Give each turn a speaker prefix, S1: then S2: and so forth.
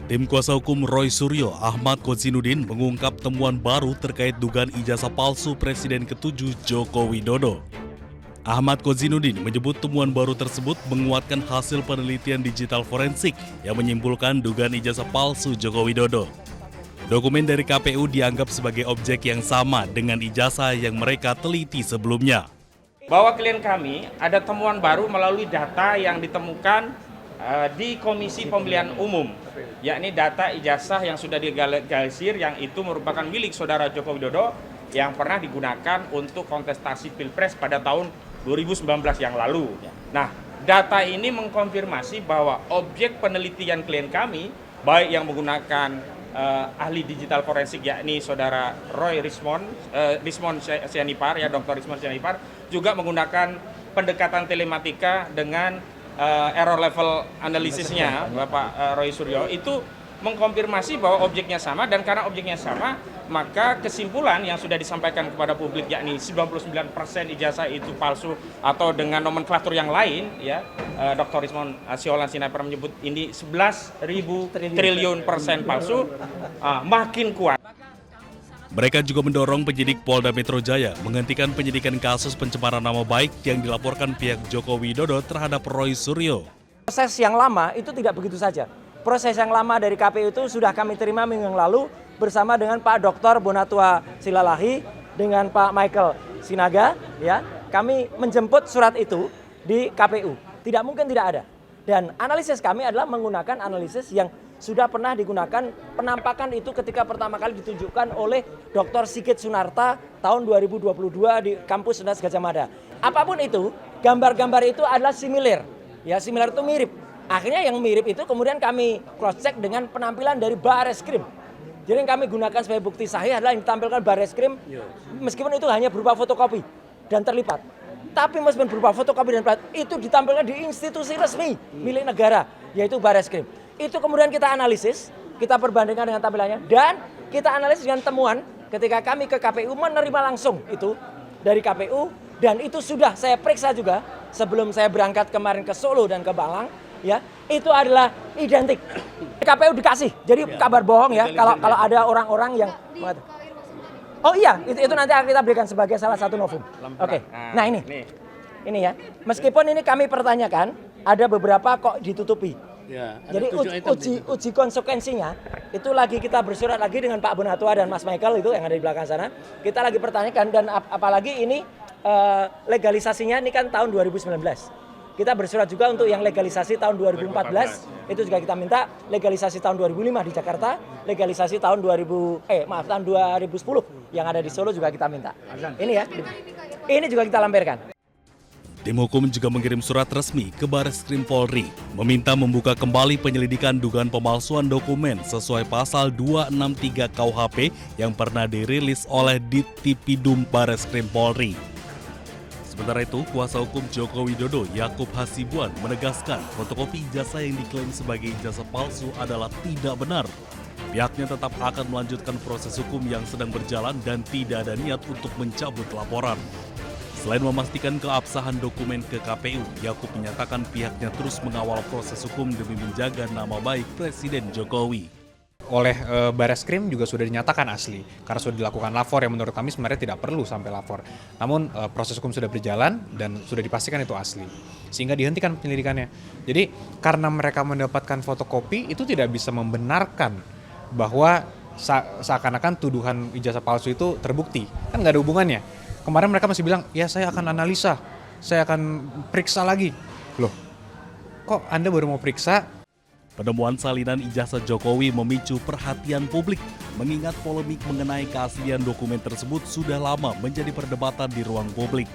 S1: Tim kuasa hukum Roy Suryo, Ahmad Kozinudin, mengungkap temuan baru terkait dugaan ijazah palsu Presiden ke-7 Joko Widodo. Ahmad Kozinudin menyebut temuan baru tersebut menguatkan hasil penelitian digital forensik yang menyimpulkan dugaan ijazah palsu Joko Widodo. Dokumen dari KPU dianggap sebagai objek yang sama dengan ijazah yang mereka teliti sebelumnya.
S2: Bahwa klien kami ada temuan baru melalui data yang ditemukan di Komisi Pemilihan Umum, yakni data ijazah yang sudah dilegalisir yang itu merupakan milik saudara Joko Widodo yang pernah digunakan untuk kontestasi Pilpres pada tahun 2019 yang lalu. Nah, data ini mengkonfirmasi bahwa objek penelitian klien kami, baik yang menggunakan ahli digital forensik yakni saudara Roy Rismond Sianipar, ya Dr. Rismond Sianipar, juga menggunakan pendekatan telematika dengan error level analisisnya Bapak Roy Suryo itu mengkonfirmasi bahwa objeknya sama, dan karena objeknya sama maka kesimpulan yang sudah disampaikan kepada publik yakni 99% ijazah itu palsu atau dengan nomenklatur yang lain ya, Dr. Rismond Sianipar menyebut ini 11.000 triliun persen palsu, makin kuat.
S1: Mereka juga mendorong penyidik Polda Metro Jaya menghentikan penyidikan kasus pencemaran nama baik yang dilaporkan pihak Joko Widodo terhadap Roy Suryo.
S3: Proses yang lama itu tidak begitu saja. Proses yang lama dari KPU itu sudah kami terima minggu yang lalu bersama dengan Pak Dr. Bonatua Silalahi dengan Pak Michael Sinaga. Ya, kami menjemput surat itu di KPU. Tidak mungkin tidak ada. Dan analisis kami adalah menggunakan analisis yang sudah pernah digunakan, penampakan itu ketika pertama kali ditunjukkan oleh Dr. Sigit Sunarta tahun 2022 di kampus Universitas Gadjah Mada. Apapun itu, gambar-gambar itu adalah similar. Ya, similar itu mirip. Akhirnya yang mirip itu kemudian kami cross check dengan penampilan dari Barreskrim. Jadi yang kami gunakan sebagai bukti sahih adalah yang ditampilkan Barreskrim, meskipun itu hanya berupa fotokopi dan terlipat. Tapi meskipun berupa fotokopi dan terlipat, itu ditampilkan di institusi resmi milik negara, yaitu Barreskrim. Itu kemudian kita analisis, kita perbandingkan dengan tampilannya, dan kita analisis dengan temuan ketika kami ke KPU menerima langsung itu dari KPU, dan itu sudah saya periksa juga sebelum saya berangkat kemarin ke Solo dan ke Malang, ya itu adalah identik. KPU dikasih, jadi kabar bohong ya kalau ada orang-orang yang oh iya itu nanti akan kita berikan sebagai salah satu novum. Oke. Nah ini ya, meskipun ini kami pertanyakan, ada beberapa kok ditutupi. Ya, jadi uji konsekuensinya itu lagi kita bersurat lagi dengan Pak Bonatua dan Mas Michael itu yang ada di belakang sana. Kita lagi pertanyakan, dan apalagi ini legalisasinya ini kan tahun 2019. Kita bersurat juga untuk yang legalisasi tahun 2014, itu juga kita minta. Legalisasi tahun 2005 di Jakarta, legalisasi tahun 2010 yang ada di Solo juga kita minta. Ini ya, ini juga kita lampirkan.
S1: Tim hukum juga mengirim surat resmi ke Barreskrim Polri, meminta membuka kembali penyelidikan dugaan pemalsuan dokumen sesuai pasal 263 KUHP yang pernah dirilis oleh Dittipidum Barreskrim Polri. Sementara itu, kuasa hukum Joko Widodo, Yakub Hasibuan, menegaskan fotokopi ijazah yang diklaim sebagai ijazah palsu adalah tidak benar. Pihaknya tetap akan melanjutkan proses hukum yang sedang berjalan dan tidak ada niat untuk mencabut laporan. Selain memastikan keabsahan dokumen ke KPU, Yakub menyatakan pihaknya terus mengawal proses hukum demi menjaga nama baik Presiden Jokowi.
S4: Oleh Barreskrim juga sudah dinyatakan asli, karena sudah dilakukan lapor yang menurut kami sebenarnya tidak perlu sampai lapor. Namun proses hukum sudah berjalan dan sudah dipastikan itu asli, sehingga dihentikan penyelidikannya. Jadi karena mereka mendapatkan fotokopi itu tidak bisa membenarkan bahwa seakan-akan tuduhan ijazah palsu itu terbukti, kan nggak ada hubungannya. Kemarin mereka masih bilang, ya saya akan analisa, saya akan periksa lagi. Loh, kok Anda baru mau periksa?
S1: Penemuan salinan ijazah Jokowi memicu perhatian publik, mengingat polemik mengenai keaslian dokumen tersebut sudah lama menjadi perdebatan di ruang publik.